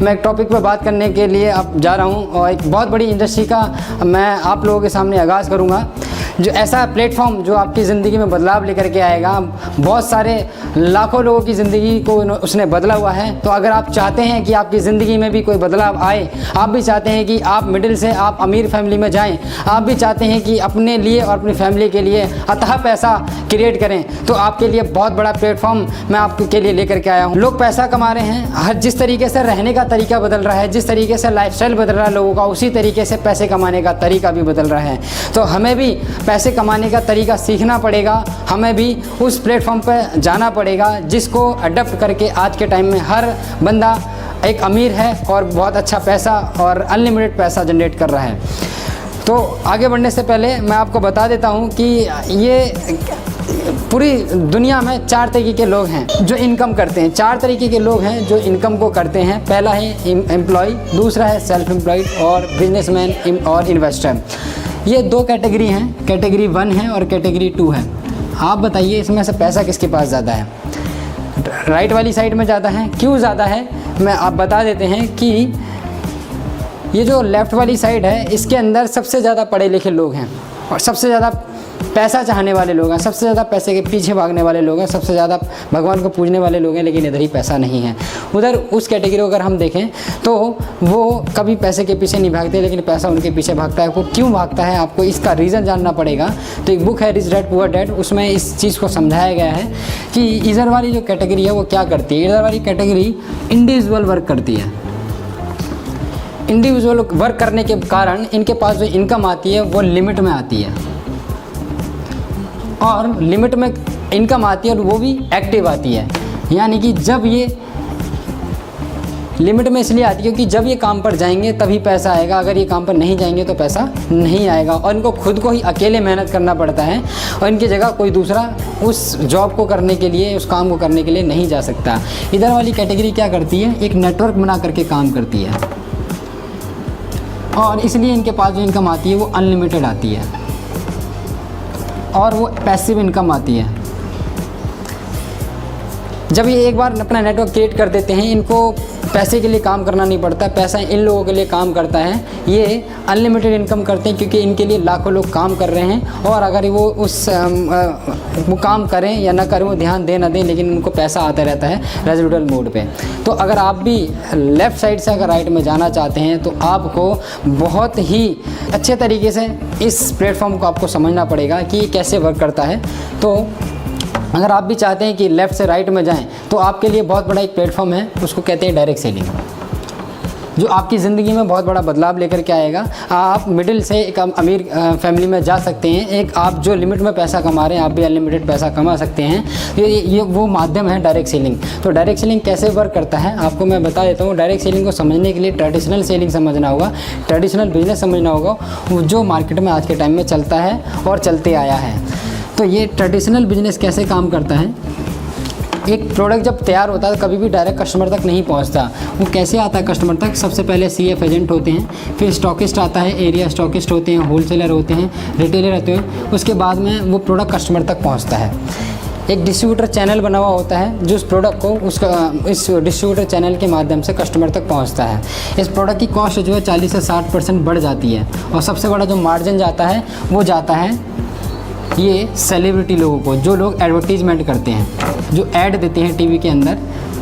मैं एक टॉपिक पे बात करने के लिए अब जा रहा हूँ और एक बहुत बड़ी इंडस्ट्री का मैं आप लोगों के सामने आगाज़ करूँगा, जो ऐसा प्लेटफॉर्म जो आपकी ज़िंदगी में बदलाव लेकर के आएगा। बहुत सारे लाखों लोगों की ज़िंदगी को उसने बदला हुआ है। तो अगर आप चाहते हैं कि आपकी ज़िंदगी में भी कोई बदलाव आए, आप भी चाहते हैं कि आप मिडिल से आप अमीर फैमिली में जाएं, आप भी चाहते हैं कि अपने लिए और अपनी फैमिली के लिए अथाह पैसा क्रिएट करें, तो आपके लिए बहुत बड़ा प्लेटफॉर्म मैं आपके लिए लेकर के आया हूँ। लोग पैसा कमा रहे हैं, हर जिस तरीके से रहने का तरीका बदल रहा है, जिस तरीके से लाइफस्टाइल बदल रहा है लोगों का, उसी तरीके से पैसे कमाने का तरीका भी बदल रहा है। तो हमें भी पैसे कमाने का तरीका सीखना पड़ेगा, हमें भी उस प्लेटफॉर्म पर जाना पड़ेगा जिसको अडॉप्ट करके आज के टाइम में हर बंदा एक अमीर है और बहुत अच्छा पैसा और अनलिमिटेड पैसा जनरेट कर रहा है। तो आगे बढ़ने से पहले मैं आपको बता देता हूँ कि ये पूरी दुनिया में 4 तरीके के लोग हैं जो इनकम करते हैं। 4 तरीके के लोग हैं जो इनकम को करते हैं। पहला है एम्प्लॉय, दूसरा है सेल्फ एम्प्लॉयड और बिजनेसमैन और इन्वेस्टर। ये 2 कैटेगरी हैं, कैटेगरी 1 है और कैटेगरी 2 है। आप बताइए इसमें से पैसा किसके पास ज़्यादा है? राइट वाली साइड में ज़्यादा है। क्यों ज़्यादा है मैं आप बता देते हैं कि ये जो लेफ़्ट वाली साइड है इसके अंदर सबसे ज़्यादा पढ़े लिखे लोग हैं और सबसे ज़्यादा पैसा चाहने वाले लोग हैं, सबसे ज़्यादा पैसे के पीछे भागने वाले लोग हैं, सबसे ज़्यादा भगवान को पूजने वाले लोग हैं, लेकिन इधर ही पैसा नहीं है। उधर उस कैटेगरी को अगर हम देखें तो वो कभी पैसे के पीछे नहीं भागते, लेकिन पैसा उनके पीछे भागता है। वो क्यों भागता है आपको इसका रीज़न जानना पड़ेगा। तो एक बुक है रिच डैड पुअर डैड, उसमें इस चीज़ को समझाया गया है कि इधर वाली जो कैटेगरी है वो क्या करती है। इधर वाली कैटेगरी इंडिविजुअल वर्क करती है। इंडिविजुअल वर्क करने के कारण इनके पास जो इनकम आती है वो लिमिट में आती है, और लिमिट में इनकम आती है और वो भी एक्टिव आती है। यानी कि जब ये लिमिट में इसलिए आती है क्योंकि जब ये काम पर जाएंगे तभी पैसा आएगा, अगर ये काम पर नहीं जाएंगे तो पैसा नहीं आएगा। और इनको खुद को ही अकेले मेहनत करना पड़ता है और इनकी जगह कोई दूसरा उस जॉब को करने के लिए, उस काम को करने के लिए नहीं जा सकता। इधर वाली कैटेगरी क्या करती है, एक नेटवर्क बना करके काम करती है, और इसलिए इनके पास जो इनकम आती है वो अनलिमिटेड आती है और वो पैसिव इनकम आती है। जब ये एक बार अपना नेटवर्क क्रिएट कर देते हैं, इनको पैसे के लिए काम करना नहीं पड़ता, पैसा इन लोगों के लिए काम करता है। ये अनलिमिटेड इनकम करते हैं क्योंकि इनके लिए लाखों लोग काम कर रहे हैं, और अगर वो वो काम करें या ना करें, वो ध्यान दें ना दें, लेकिन उनको पैसा आता रहता है रेजिडुअल मोड पे। तो अगर आप भी लेफ़्ट साइड से अगर राइट में जाना चाहते हैं तो आपको बहुत ही अच्छे तरीके से इस प्लेटफॉर्म को आपको समझना पड़ेगा कि कैसे वर्क करता है। तो अगर आप भी चाहते हैं कि लेफ़्ट से राइट में जाएं तो आपके लिए बहुत बड़ा एक प्लेटफॉर्म है, उसको कहते हैं डायरेक्ट सेलिंग, जो आपकी ज़िंदगी में बहुत बड़ा बदलाव लेकर के आएगा। आप मिडिल से एक अमीर फैमिली में जा सकते हैं। एक आप जो लिमिट में पैसा कमा रहे हैं, आप भी अनलिमिटेड पैसा कमा सकते हैं। ये वो माध्यम है डायरेक्ट सेलिंग। तो डायरेक्ट सेलिंग कैसे वर्क करता है आपको मैं बता देता हूँ। डायरेक्ट सेलिंग को समझने के लिए ट्रेडिशनल सेलिंग समझना होगा, ट्रेडिशनल बिजनेस समझना होगा, जो मार्केट में आज के टाइम में चलता है और चलते आया है। तो ये ट्रेडिशनल बिजनेस कैसे काम करता है, एक प्रोडक्ट जब तैयार होता है तो कभी भी डायरेक्ट कस्टमर तक नहीं पहुंचता। वो कैसे आता है कस्टमर तक? सबसे पहले CF एजेंट होते हैं, फिर स्टॉकिस्ट आता है, एरिया स्टॉकिस्ट होते हैं, होलसेलर होते हैं, रिटेलर होते हैं। उसके बाद में वो प्रोडक्ट कस्टमर तक पहुंचता है। एक डिस्ट्रीब्यूटर चैनल बना हुआ होता है जो उस प्रोडक्ट को इस डिस्ट्रीब्यूटर चैनल के माध्यम से कस्टमर तक पहुंचता है। इस प्रोडक्ट की कॉस्ट जो है 40 से 60% बढ़ जाती है, और सबसे बड़ा जो मार्जिन जाता है वो जाता है ये सेलिब्रिटी लोगों को, जो लोग एडवर्टीजमेंट करते हैं, जो ऐड देते हैं टीवी के अंदर।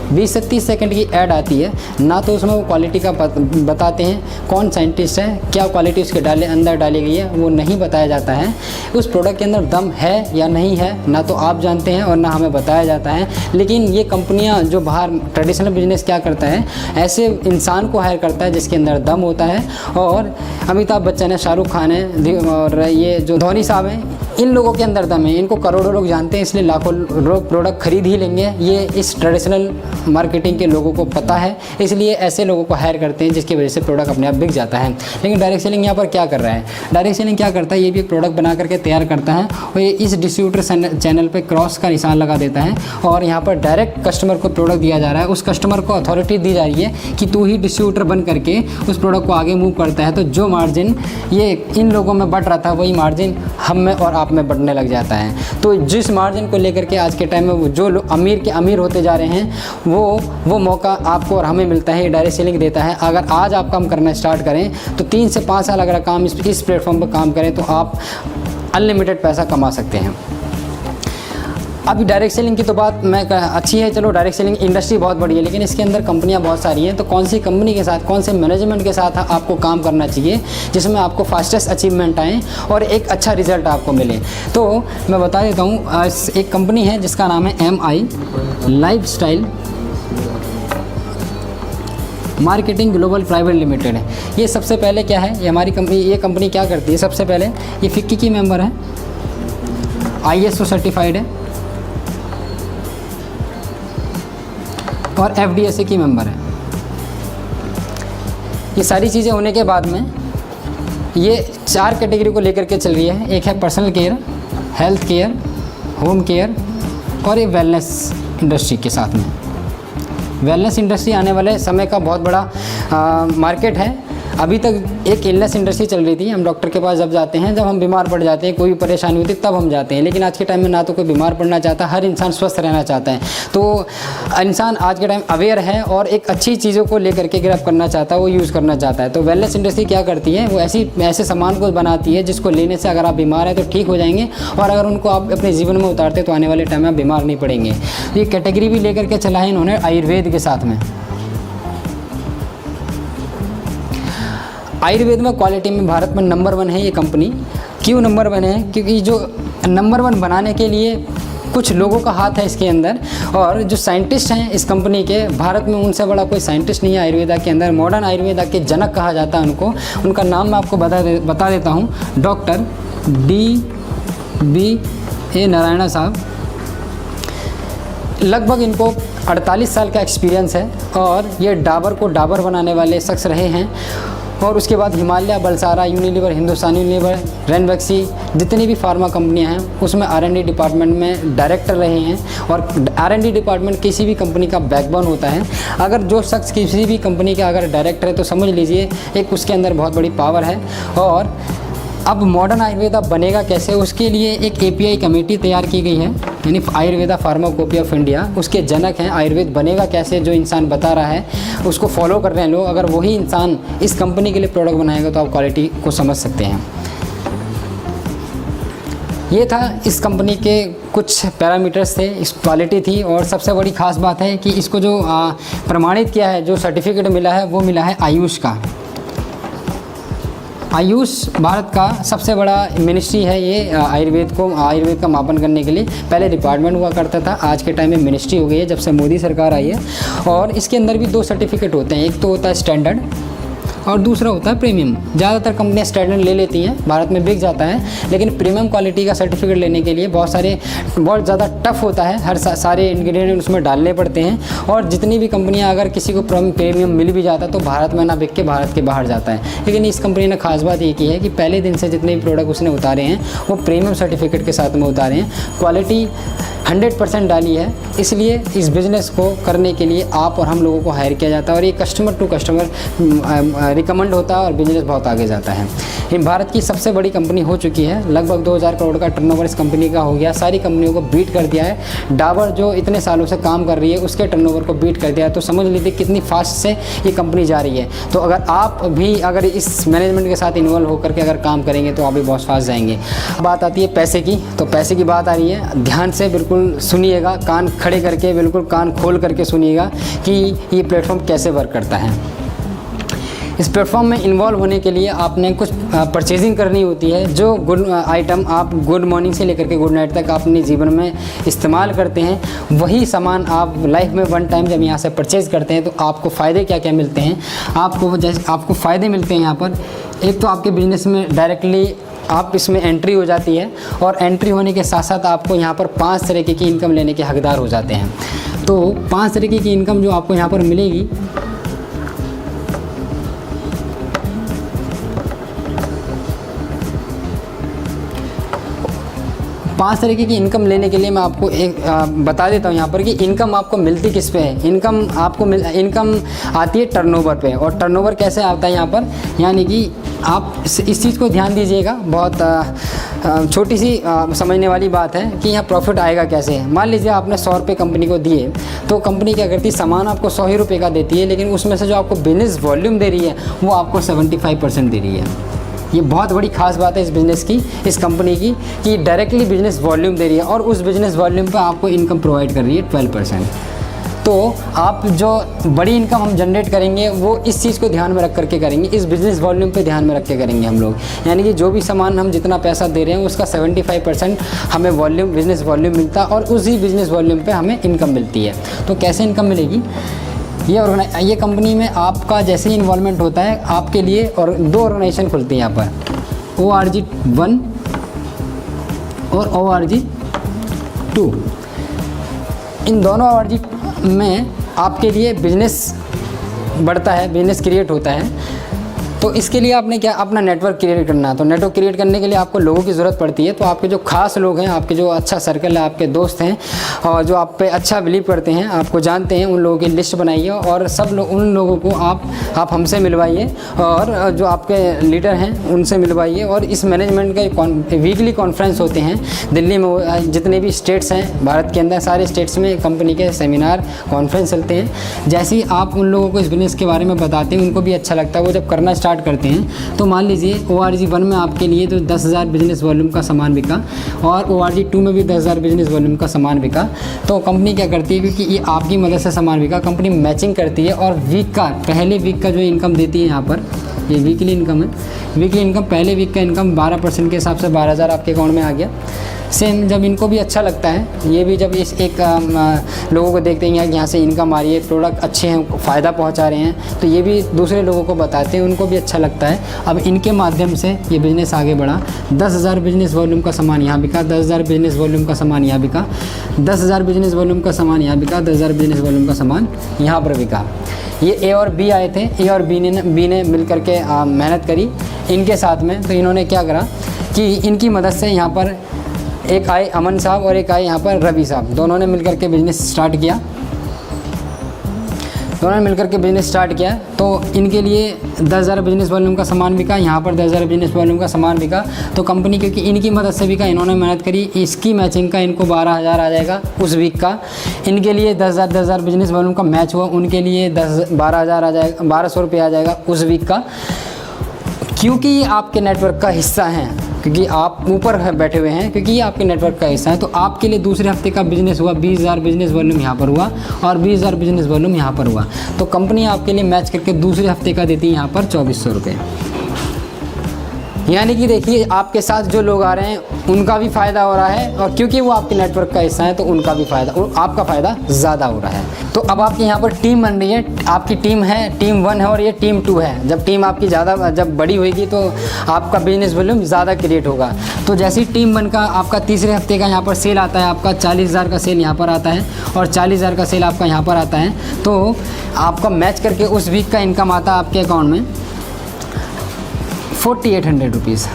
20 से 30 सेकंड की ऐड आती है ना, तो उसमें वो क्वालिटी का बताते हैं, कौन साइंटिस्ट है, क्या क्वालिटी उसके अंदर डाली गई है, वो नहीं बताया जाता है। उस प्रोडक्ट के अंदर दम है या नहीं है ना तो आप जानते हैं और ना हमें बताया जाता है। लेकिन ये कंपनियां जो बाहर ट्रेडिशनल बिजनेस क्या करता है, ऐसे इंसान को हायर करता है जिसके अंदर दम होता है। और अमिताभ बच्चन है, शाहरुख खान है, और ये जो धोनी साहब हैं, इन लोगों के अंदर दम है। इनको करोड़ों लोग जानते हैं, इसलिए लाखों लोग प्रोडक्ट खरीद ही लेंगे। ये इस ट्रेडिशनल मार्केटिंग के लोगों को पता है, इसलिए ऐसे लोगों को हायर करते हैं जिसकी वजह से प्रोडक्ट अपने आप बिक जाता है। लेकिन डायरेक्ट सेलिंग यहाँ पर क्या कर रहा है? डायरेक्ट सेलिंग क्या करता है, ये भी एक प्रोडक्ट बना करके तैयार करता है और ये इस डिस्ट्रीब्यूटर चैनल पे क्रॉस का निशान लगा देता है, और यहाँ पर डायरेक्ट कस्टमर को प्रोडक्ट दिया जा रहा है। उस कस्टमर को अथॉरिटी दी जा रही है कि तू ही डिस्ट्रीब्यूटर बन करके उस प्रोडक्ट को आगे मूव करता है। तो जो मार्जिन ये इन लोगों में बढ़ रहा था, वही मार्जिन हम में और आप आप में बढ़ने लग जाता है। तो जिस मार्जिन को लेकर के आज के टाइम में जो लोग अमीर के अमीर होते जा रहे हैं वो मौका आपको और हमें मिलता है, डायरेक्ट सेलिंग देता है। अगर आज आप काम करना स्टार्ट करें तो 3 से 5 साल अगर काम इस प्लेटफॉर्म पर काम करें तो आप अनलिमिटेड पैसा कमा सकते हैं। अभी डायरेक्ट सेलिंग की तो बात मैं अच्छी है, चलो डायरेक्ट सेलिंग इंडस्ट्री बहुत बड़ी है, लेकिन इसके अंदर कंपनियां बहुत सारी हैं। तो कौन सी कंपनी के साथ, कौन से मैनेजमेंट के साथ आपको काम करना चाहिए जिसमें आपको फास्टेस्ट अचीवमेंट आए और एक अच्छा रिजल्ट आपको मिले। तो मैं बता देता हूँ, एक कंपनी है जिसका नाम है MI lifestyle marketing global private limited है। ये सबसे पहले क्या है, ये हमारी कंपनी, ये कंपनी क्या करती है, सबसे पहले ये FICCI की मेंबर है, ISO सर्टिफाइड है और FDSA की मेंबर है। ये सारी चीज़ें होने के बाद में ये 4 कैटेगरी को लेकर के चल रही है। एक है personal care, health care, home care और ये वेलनेस इंडस्ट्री के साथ में। वेलनेस इंडस्ट्री आने वाले समय का बहुत बड़ा मार्केट है। अभी तक एक इलनेस इंडस्ट्री चल रही थी, हम डॉक्टर के पास जब जाते हैं, जब हम बीमार पड़ जाते हैं, कोई परेशानी होती है तब हम जाते हैं। लेकिन आज के टाइम में ना तो कोई बीमार पड़ना चाहता, हर इंसान स्वस्थ रहना चाहता है। तो इंसान आज के टाइम अवेयर है और एक अच्छी चीज़ों को लेकर के ग्रैब करना चाहता है, वो यूज़ करना चाहता है। तो वेलनेस इंडस्ट्री क्या करती है, वो ऐसे सामान को बनाती है जिसको लेने से अगर आप बीमार हैं तो ठीक हो जाएंगे, और अगर उनको आप अपने जीवन में उतारते तो आने वाले टाइम में आप बीमार नहीं पड़ेंगे। ये कैटेगरी भी लेकर के चला है इन्होंने आयुर्वेद के साथ में। आयुर्वेद में क्वालिटी में भारत में नंबर 1 है ये कंपनी। क्यों नंबर 1 है, क्योंकि जो नंबर 1 बनाने के लिए कुछ लोगों का हाथ है इसके अंदर, और जो साइंटिस्ट हैं इस कंपनी के, भारत में उनसे बड़ा कोई साइंटिस्ट नहीं है आयुर्वेदा के अंदर। मॉडर्न आयुर्वेदा के जनक कहा जाता है उनको। उनका नाम मैं आपको बता देता हूँ, डॉक्टर DBA नारायणा साहब। लगभग इनको 48 साल का एक्सपीरियंस है और ये डाबर को डाबर बनाने वाले शख्स रहे हैं। और उसके बाद हिमालय, बलसारा, यूनिलीवर, हिंदुस्तान यूनिलीवर, रेनबैक्सी, जितनी भी फार्मा कंपनियां हैं उसमें R&D डिपार्टमेंट में डायरेक्टर रहे हैं। और R&D डिपार्टमेंट किसी भी कंपनी का बैकबोन होता है। अगर जो शख्स किसी भी कंपनी का अगर डायरेक्टर है तो समझ लीजिए एक उसके अंदर बहुत बड़ी पावर है। और अब मॉडर्न आयुर्वेदा बनेगा कैसे, उसके लिए एक API कमेटी तैयार की गई है, यानी आयुर्वेदा फार्माकोपिया ऑफ इंडिया। उसके जनक हैं। आयुर्वेद बनेगा कैसे, जो इंसान बता रहा है उसको फॉलो कर रहे हैं लोग। अगर वही इंसान इस कंपनी के लिए प्रोडक्ट बनाएगा तो आप क्वालिटी को समझ सकते हैं। ये था इस कंपनी के कुछ पैरामीटर्स थे, इस क्वालिटी थी। और सबसे बड़ी ख़ास बात है कि इसको जो प्रमाणित किया है, जो सर्टिफिकेट मिला है वो मिला है आयुष का। आयुष भारत का सबसे बड़ा मिनिस्ट्री है ये आयुर्वेद का मापन करने के लिए। पहले डिपार्टमेंट हुआ करता था, आज के टाइम में मिनिस्ट्री हो गई है जब से मोदी सरकार आई है। और इसके अंदर भी 2 सर्टिफिकेट होते हैं, एक तो होता है स्टैंडर्ड और दूसरा होता है प्रीमियम। ज़्यादातर कंपनियां स्टैंडर्ड ले लेती हैं, भारत में बिक जाता है, लेकिन प्रीमियम क्वालिटी का सर्टिफिकेट लेने के लिए बहुत ज़्यादा टफ होता है। हर सारे इंग्रेडिएंट उसमें डालने पड़ते हैं। और जितनी भी कंपनियां, अगर किसी को प्रीमियम मिल भी जाता है तो भारत में ना बिक के भारत के बाहर जाता है। लेकिन इस कंपनी ने खास बात ये की है कि पहले दिन से जितने भी प्रोडक्ट उसने उतारे हैं वो प्रीमियम सर्टिफिकेट के साथ में उतारे हैं। क्वालिटी 100% डाली है, इसलिए इस बिज़नेस को करने के लिए आप और हम लोगों को हायर किया जाता है। और ये कस्टमर टू कस्टमर रिकमेंड होता है और बिज़नेस बहुत आगे जाता है। ये भारत की सबसे बड़ी कंपनी हो चुकी है। लगभग 2000 करोड़ का टर्नओवर इस कंपनी का हो गया। सारी कंपनियों को बीट कर दिया है। डाबर जो इतने सालों से काम कर रही है उसके टर्नओवर को बीट कर दिया है। तो समझ लीजिए कितनी फास्ट से ये कंपनी जा रही है। तो अगर आप भी अगर इस मैनेजमेंट के साथ इन्वॉल्व होकर के अगर काम करेंगे तो आप भी बहुत फास्ट जाएंगे। बात आती है पैसे की, तो पैसे की बात आ रही है। ध्यान से बिल्कुल सुनिएगा, कान खड़े करके, बिल्कुल कान खोल करके सुनिएगा कि ये प्लेटफॉर्म कैसे वर्क करता है। इस प्लेटफॉर्म में इन्वॉल्व होने के लिए आपने कुछ परचेजिंग करनी होती है। जो गुड आइटम आप गुड मॉर्निंग से लेकर के गुड नाइट तक आप अपने जीवन में इस्तेमाल करते हैं, वही सामान आप लाइफ में 1 टाइम जब यहाँ से परचेज़ करते हैं तो आपको फ़ायदे क्या क्या मिलते हैं। आपको फ़ायदे मिलते हैं यहाँ पर। एक तो आपके बिजनेस में डायरेक्टली आप इसमें एंट्री हो जाती है, और एंट्री होने के साथ साथ आपको यहाँ पर 5 तरीके की इनकम लेने के हकदार हो जाते हैं। तो 5 तरीके की इनकम जो आपको यहाँ पर मिलेगी, पाँच तरीके की इनकम लेने के लिए मैं आपको एक बता देता हूँ यहाँ पर कि इनकम आपको मिलती किस पे है। इनकम आती है टर्नओवर पे। और टर्नओवर कैसे आता है यहाँ पर, यानी कि आप इस चीज़ को ध्यान दीजिएगा, बहुत छोटी सी समझने वाली बात है कि यहाँ प्रॉफिट आएगा कैसे। मान लीजिए आपने 100 रुपये कंपनी को दिए, तो कंपनी क्या करती है, सामान आपको 100 ही रुपये का देती है, लेकिन उसमें से जो आपको बिजनेस वॉल्यूम दे रही है वो आपको 75% दे रही है। ये बहुत बड़ी खास बात है इस बिज़नेस की, इस कंपनी की, कि डायरेक्टली बिजनेस वॉल्यूम दे रही है और उस बिजनेस वॉल्यूम पर आपको इनकम प्रोवाइड कर रही है 12%। तो आप जो बड़ी इनकम हम जनरेट करेंगे वो इस चीज़ को ध्यान में रख करके करेंगे, इस बिज़नेस वॉल्यूम पे ध्यान में रख के करेंगे हम लोग। यानी कि जो भी सामान हम जितना पैसा दे रहे हैं उसका 75% हमें वॉल्यूम, बिज़नेस वॉल्यूम मिलता है और उसी बिज़नेस वॉल्यूम पे हमें इनकम मिलती है। तो कैसे इनकम मिलेगी, ये कंपनी में आपका जैसे ही इन्वॉल्वमेंट होता है आपके लिए, और 2 ऑर्गेनाइजेशन खुलती हैं यहाँ पर, ORG1 और ORG2। इन दोनों ORG में आपके लिए बिजनेस बढ़ता है, बिजनेस क्रिएट होता है। तो इसके लिए आपने क्या, अपना नेटवर्क क्रिएट करना है। तो नेटवर्क क्रिएट करने के लिए आपको लोगों की ज़रूरत पड़ती है। तो आपके जो खास लोग हैं, आपके जो अच्छा सर्कल है, आपके दोस्त हैं और जो आप पे अच्छा बिलीव करते हैं, आपको जानते हैं, उन लोगों की लिस्ट बनाइए और सब लोग, उन लोगों को आप हमसे मिलवाइए और जो आपके लीडर हैं उनसे मिलवाइए। और इस मैनेजमेंट के वीकली कॉन्फ्रेंस होते हैं दिल्ली में, जितने भी स्टेट्स हैं भारत के अंदर, सारे स्टेट्स में कंपनी के सेमिनार कॉन्फ्रेंस चलते हैं। जैसे ही आप उन लोगों को इस बिज़नेस के बारे में बताते हैं उनको भी अच्छा लगता है। वो जब करना स्टार्ट करते हैं तो मान लीजिए ORG1 में आपके लिए तो 10,000 बिजनेस वॉल्यूम का सामान बिका और ORG2 में भी 10,000 बिजनेस वॉल्यूम का सामान बिका। तो कंपनी क्या करती है, क्योंकि ये आपकी मदद से सामान बिका, कंपनी मैचिंग करती है और वीक का, पहले वीक का जो इनकम देती है यहाँ पर, ये वीकली इनकम है, वीकली इनकम, पहले वीक का इनकम 12% के हिसाब से 12,000 आपके अकाउंट में आ गया। सेम जब इनको भी अच्छा लगता है, ये भी जब इस एक लोगों को देखते हैं कि यहाँ से इनकम आ रही है, प्रोडक्ट अच्छे हैं, फ़ायदा पहुँचा रहे हैं, तो ये भी दूसरे लोगों को बताते हैं, उनको भी अच्छा लगता है। अब इनके माध्यम से ये बिज़नेस आगे बढ़ा। 10,000 बिजनेस वॉल्यूम का सामान यहाँ बिका, 10,000 बिजनेस वॉल्यूम का सामान यहाँ बिका, 10,000 बिजनेस वॉल्यूम का सामान यहाँ बिका, 10,000 बिजनेस वॉल्यूम का सामान यहाँ पर बिका। ये A और B आए थे, A और B ने मिल करके मेहनत करी इनके साथ में। तो इन्होंने क्या करा कि इनकी मदद से यहाँ पर एक आए अमन साहब और एक आए यहाँ पर रवि साहब, दोनों ने मिलकर के बिज़नेस स्टार्ट किया। तो इनके लिए 10,000 बिजनेस वॉल्यूम का सामान बिका, यहाँ पर 10,000 बिजनेस वॉल्यूम का सामान बिका। तो कंपनी, क्योंकि इनकी मदद से बिका, इन्होंने मेहनत करी, इसकी मैचिंग का इनको 12,000 आ जाएगा उस वीक का। इनके लिए 10,000 बिजनेस वॉल्यूम का मैच हुआ, उनके लिए 12,000 आ जाएगा, 1,200 रुपये आ जाएगा उस वीक का। क्योंकि ये आपके नेटवर्क का हिस्सा हैं, क्योंकि आप ऊपर बैठे हुए हैं, क्योंकि ये आपके नेटवर्क का हिस्सा है। तो आपके लिए दूसरे हफ्ते का बिजनेस हुआ, 20,000 बिजनेस वॉल्यूम यहाँ पर हुआ और 20,000 बिजनेस वॉल्यूम यहाँ पर हुआ। तो कंपनी आपके लिए मैच करके दूसरे हफ्ते का देती है यहाँ पर 2,400 रुपये। यानी कि देखिए, आपके साथ जो लोग आ रहे हैं उनका भी फ़ायदा हो रहा है, और क्योंकि वो आपके नेटवर्क का हिस्सा है तो उनका भी फ़ायदा, आपका फ़ायदा ज़्यादा हो रहा है। तो अब आपकी यहाँ पर टीम बन रही है, आपकी टीम है, टीम 1 है और ये टीम 2 है। जब टीम आपकी ज़्यादा, जब बड़ी होगी तो आपका बिजनेस वॉल्यूम ज़्यादा क्रिएट होगा। तो जैसे ही टीम 1 का आपका तीसरे हफ्ते का यहाँ पर सेल आता है, आपका 40,000 का सेल यहाँ पर आता है और 40,000 का सेल आपका यहाँ पर आता है, तो आपका मैच करके उस वीक का इनकम आता है आपके अकाउंट में 4,800 रुपीज़।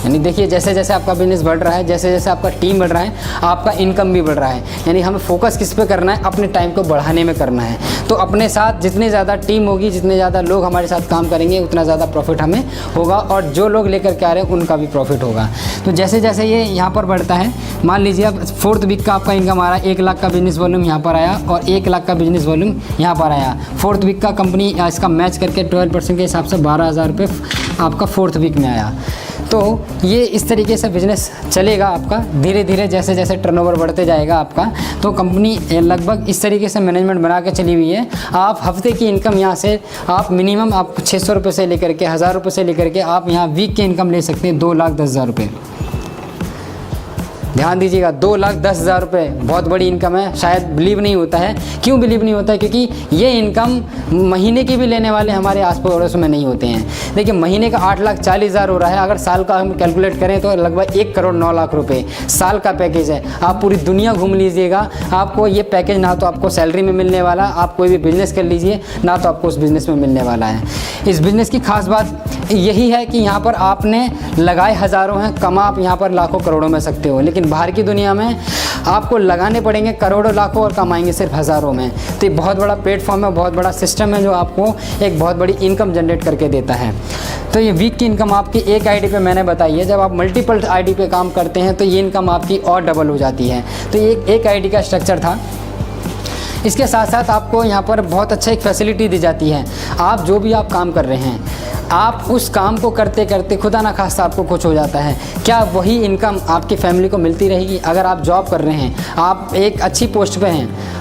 यानी देखिए, जैसे जैसे आपका बिज़नेस बढ़ रहा है, जैसे जैसे आपका टीम बढ़ रहा है, आपका इनकम भी बढ़ रहा है। यानी हमें फोकस किस पे करना है, अपने टाइम को बढ़ाने में करना है। तो अपने साथ जितनी ज़्यादा टीम होगी, जितने ज़्यादा लोग हमारे साथ काम करेंगे, उतना ज़्यादा प्रॉफिट हमें होगा और जो लोग लेकर के आ रहे हैं उनका भी प्रॉफिट होगा। तो जैसे जैसे ये यहाँ पर बढ़ता है, मान लीजिए अब 4th वीक का आपका इनकम आ रहा है, 1 लाख का बिजनेस वॉल्यूम यहाँ पर आया और 1 लाख का बिजनेस वॉल्यूम यहाँ पर आया। 4th वीक का कंपनी इसका मैच करके 12% के हिसाब से 12,000 रुपये आपका 4th वीक में आया। तो ये इस तरीके से बिज़नेस चलेगा आपका, धीरे धीरे जैसे जैसे टर्नओवर बढ़ते जाएगा आपका। तो कंपनी लगभग इस तरीके से मैनेजमेंट बना के चली हुई है। आप हफ्ते की इनकम यहाँ से आप मिनिमम आप 600 रुपये से लेकर के 1,000 रुपये से लेकर के आप यहाँ वीक की इनकम ले सकते हैं 2,10,000 रुपये। ध्यान दीजिएगा, 2,10,000 रुपये बहुत बड़ी इनकम है। शायद बिलीव नहीं होता है। क्यों बिलीव नहीं होता है? क्योंकि ये इनकम महीने की भी लेने वाले हमारे आस पड़ोस में नहीं होते हैं। देखिए, महीने का 8,40,000 हो रहा है, अगर साल का हम कैलकुलेट करें तो लगभग 1,09,00,000 रुपये साल का पैकेज है। आप पूरी दुनिया घूम लीजिएगा, आपको ये पैकेज ना तो आपको सैलरी में मिलने वाला, आप कोई भी बिज़नेस कर लीजिए, ना तो आपको उस बिज़नेस में मिलने वाला है। इस बिज़नेस की खास बात यही है कि यहाँ पर आपने लगाए हज़ारों हैं, कमा आप यहाँ पर लाखों करोड़ों में सकते हो, लेकिन लेकिन बाहर की दुनिया में आपको लगाने पड़ेंगे करोड़ों लाखों और कमाएंगे सिर्फ हज़ारों में। तो ये बहुत बड़ा प्लेटफॉर्म है, बहुत बड़ा सिस्टम है जो आपको एक बहुत बड़ी इनकम जनरेट करके देता है। तो ये वीक की इनकम आपकी एक आईडी पे मैंने बताई है, जब आप मल्टीपल आईडी पे काम करते हैं तो ये इनकम आपकी और डबल हो जाती है। तो ये एक आईडी का स्ट्रक्चर था। इसके साथ साथ आपको यहाँ पर बहुत अच्छा एक फैसिलिटी दी जाती है। आप जो भी आप काम कर रहे हैं, आप उस काम को करते करते खुदा ना खास्ता आपको कुछ हो जाता है, क्या वही इनकम आपकी फैमिली को मिलती रहेगी? अगर आप जॉब कर रहे हैं, आप एक अच्छी पोस्ट पे हैं,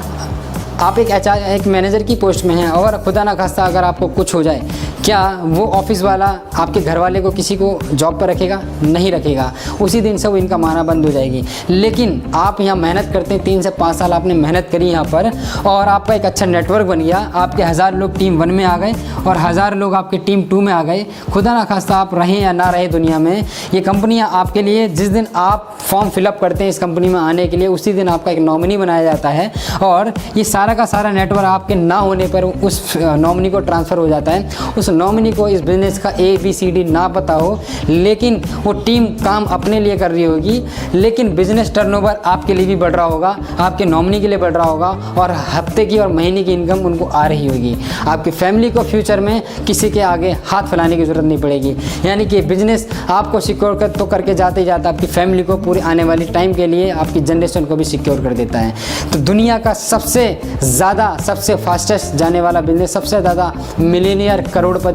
आप एक मैनेजर की पोस्ट में हैं और खुदा ना खास्ता अगर आपको कुछ हो जाए, क्या वो ऑफिस वाला आपके घर वाले को किसी को जॉब पर रखेगा? नहीं रखेगा। उसी दिन से वो इनकम आना बंद हो जाएगी। लेकिन आप यहाँ मेहनत करते हैं, 3 से 5 साल आपने मेहनत करी यहाँ पर और आपका एक अच्छा नेटवर्क बन गया, आपके 1000 लोग टीम 1 में आ गए और 1000 लोग आपके टीम 2 में आ गए। खुदा ना खास्ता आप रहें या ना रहें दुनिया में, ये कंपनियाँ आपके लिए जिस दिन आप फॉर्म फिलअप करते हैं इस कंपनी में आने के लिए, उसी दिन आपका एक नॉमिनी बनाया जाता है और ये सारा का सारा नेटवर्क आपके ना होने पर उस नॉमिनी को ट्रांसफ़र हो जाता है। उस नॉमिनी को इस बिज़नेस का ABCD ना पता हो, लेकिन वो टीम काम अपने लिए कर रही होगी, लेकिन बिज़नेस टर्नओवर आपके लिए भी बढ़ रहा होगा, आपके नॉमिनी के लिए बढ़ रहा होगा और हफ्ते की और महीने की इनकम उनको आ रही होगी। आपकी फैमिली को फ्यूचर में किसी के आगे हाथ फैलाने की ज़रूरत नहीं पड़ेगी। यानी कि बिज़नेस आपको सिक्योर कर तो करके जाते ही जाता आपकी फैमिली को पूरी आने वाली टाइम के लिए, आपकी जनरेशन को भी सिक्योर कर देता है। तो दुनिया का सबसे ज़्यादा, सबसे फास्टेस्ट जाने वाला बिज़नेस, सबसे ज़्यादा मिलियनियर करोड़पति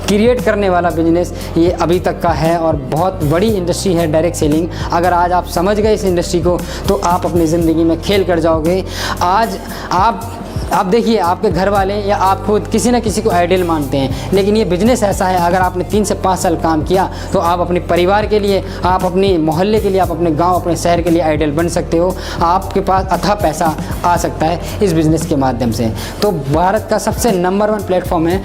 क्रिएट करने वाला बिजनेस ये अभी तक का है और बहुत बड़ी इंडस्ट्री है डायरेक्ट सेलिंग। अगर आज आप समझ गए इस इंडस्ट्री को तो आप अपनी ज़िंदगी में खेल कर जाओगे। आज आप देखिए, आपके घर वाले या आप खुद किसी न किसी को आइडियल मानते हैं, लेकिन ये बिज़नेस ऐसा है, अगर आपने 3 से 5 साल काम किया तो आप अपने परिवार के लिए, आप अपने मोहल्ले के लिए, आप अपने गांव, अपने शहर के लिए आइडियल बन सकते हो। आपके पास अथाह पैसा आ सकता है इस बिज़नेस के माध्यम से। तो भारत का सबसे नंबर 1 प्लेटफॉर्म है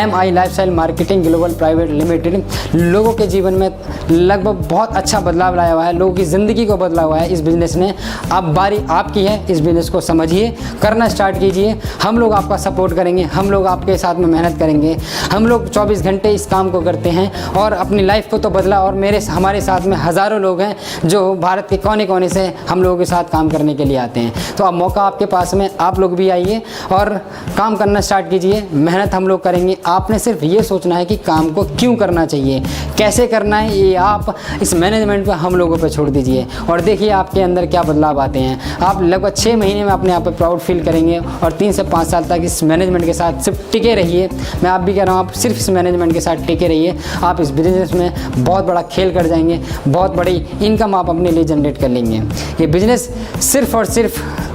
MI lifestyle marketing global private limited. लोगों के जीवन में लगभग बहुत अच्छा बदलाव लाया हुआ है, लोगों की ज़िंदगी को बदला हुआ है इस बिज़नेस ने। अब बारी आपकी है, इस बिज़नेस को समझिए, करना स्टार्ट कीजिए। हम लोग आपका सपोर्ट करेंगे, हम लोग आपके साथ में मेहनत करेंगे। हम लोग 24 घंटे इस काम को करते हैं और अपनी लाइफ को तो बदला, और हमारे साथ में हज़ारों लोग हैं जो भारत के कोने कोने से हम लोगों के साथ काम करने के लिए आते हैं। तो अब मौका आपके पास में, आप लोग भी आइए और काम करना स्टार्ट कीजिए। मेहनत हम लोग करेंगे, आपने सिर्फ ये सोचना है कि काम को क्यों करना चाहिए, कैसे करना है, ये आप इस मैनेजमेंट को हम लोगों पर छोड़ दीजिए और देखिए आपके अंदर क्या बदलाव आते हैं। आप लगभग 6 महीने में अपने आप पर प्राउड फील करेंगे और 3 से 5 साल तक इस मैनेजमेंट के साथ सिर्फ टिके रहिए। मैं आप भी कह रहा हूँ, आप सिर्फ इस मैनेजमेंट के साथ टिके रहिए। आप इस बिज़नेस में बहुत बड़ा खेल कर जाएंगे, बहुत बड़ी इनकम आप अपने लिए जनरेट कर लेंगे। ये बिज़नेस सिर्फ और सिर्फ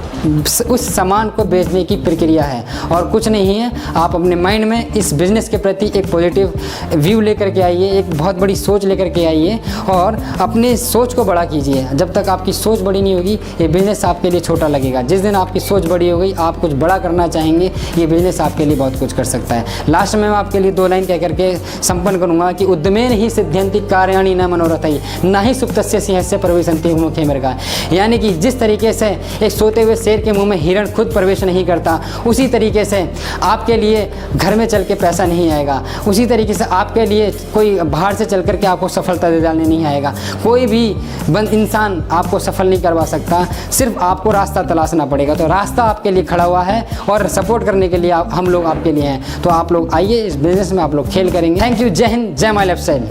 उस सामान को बेचने की प्रक्रिया है और कुछ नहीं है। आप अपने माइंड में इस बिज़नेस के प्रति एक पॉजिटिव व्यू लेकर के आइए, एक बहुत बड़ी सोच लेकर के आइए और अपनी सोच को बड़ा कीजिए। जब तक आपकी सोच बड़ी नहीं होगी, ये बिज़नेस आपके लिए छोटा लगेगा। जिस दिन आपकी सोच बड़ी हो गई, आप कुछ बड़ा करना चाहेंगे, ये बिज़नेस आपके लिए बहुत कुछ कर सकता है। लास्ट में मैं आपके लिए 2 लाइन कह करके संपन्न करूँगा कि उद्यमेन ही सिद्ध्यन्ति कार्याणि न मनोरथै न ही सुप्तस्य सिंहस्य प्रविशन्ति मुखे मृगा। यानी कि जिस तरीके से एक सोते हुए शेर के मुंह में हिरण खुद प्रवेश नहीं करता, उसी तरीके से आपके लिए घर में चल के पैसा नहीं आएगा। उसी तरीके से आपके लिए कोई बाहर से चल करके आपको सफलता दे डालने नहीं आएगा। कोई भी इंसान आपको सफल नहीं करवा सकता, सिर्फ आपको रास्ता तलाशना पड़ेगा। तो रास्ता आपके लिए खड़ा हुआ है और सपोर्ट करने के लिए हम लोग आपके लिए हैं। तो आप लोग आइए, इस बिज़नेस में आप लोग खेल करेंगे। Thank you. जय हिंद, जय माय लाइफस्टाइल।